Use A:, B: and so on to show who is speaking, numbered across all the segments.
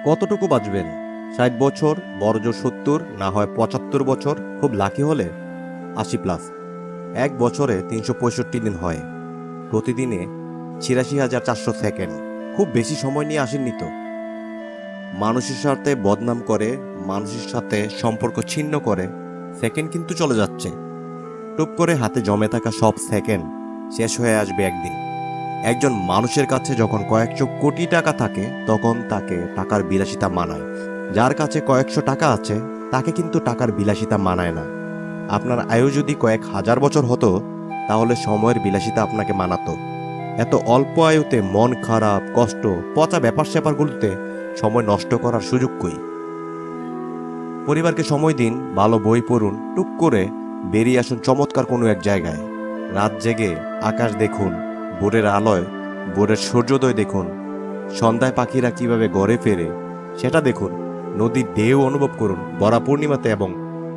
A: কতটুকু বাঁচবেন? 60 বছর, বড়জোর 70, না হয় 75 বছর, খুব লাকি হলে 80+। এক বছরে 365 দিন হয়, প্রতিদিনে ৮৬,৪০০ সেকেন্ড। খুব বেশি সময় নিয়ে আসেননি তো। মানুষের সাথে বদনাম করে, মানুষের সাথে সম্পর্ক ছিন্ন করে সেকেন্ড কিন্তু চলে যাচ্ছে। টুপ করে হাতে জমে থাকা সব সেকেন্ড শেষ হয়ে আসবে একদিন। একজন মানুষের কাছে যখন কয়েকশো কোটি টাকা থাকে তখন তাকে টাকার বিলাসিতা মানায়। যার কাছে কয়েকশো টাকা আছে তাকে কিন্তু টাকার বিলাসিতা মানায় না। আপনার আয়ু যদি কয়েক হাজার বছর হতো তাহলে সময়ের বিলাসিতা আপনাকে মানাতো। এত অল্প আয়ুতে মন খারাপ, কষ্ট, পচা ব্যাপার স্যাপারগুলোতে সময় নষ্ট করার সুযোগ কই? পরিবারকে সময় দিন, ভালো বই পড়ুন, টুক করে বেরিয়ে আসুন চমৎকার কোনো এক জায়গায়। রাত জেগে আকাশ দেখুন, ভোরের আলোয় ভোরের সূর্যোদয় দেখুন, সন্ধ্যায় পাখিরা কিভাবে ঘরে ফেরে সেটা দেখুন। নদীর ঢেউ অনুভব করুন, ভরা পূর্ণিমাতে এবং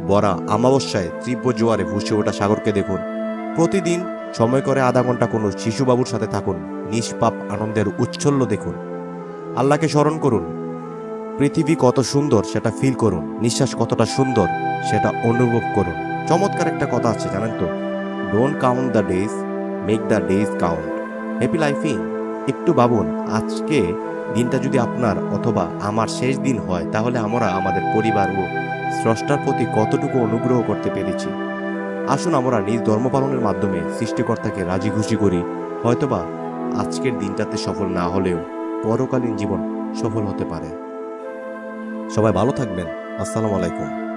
A: ভরা অমাবস্যায় তীব্র জোয়ারে ভুসে ওঠা সাগরকে দেখুন। প্রতিদিন সময় করে আধা ঘন্টা কোনো শিশুবাবুর সাথে থাকুন, নিষ্পাপ আনন্দের উচ্ছল্য দেখুন। আল্লাহকে স্মরণ করুন, পৃথিবী কত সুন্দর সেটা ফিল করুন, নিঃশ্বাস কতটা সুন্দর সেটা অনুভব করুন। চমৎকার একটা কথা আছে জানেন তো, don't count the days, make the days count. Happy লাইফিং। একটু ভাবুন, আজকে দিনটা যদি আপনার অথবা আমার শেষ দিন হয় তাহলে আমরা আমাদের পরিবার ও স্রষ্টার প্রতি কতটুকু অনুগ্রহ করতে পেরেছি। আসুন আমরা নিজ ধর্ম পালনের মাধ্যমে সৃষ্টিকর্তাকে রাজি খুশি করি। হয়তোবা আজকের দিনটাতে সফল না হলেও পরকালীন জীবন সফল হতে পারে। সবাই ভালো থাকবেন। আসসালামু আলাইকুম।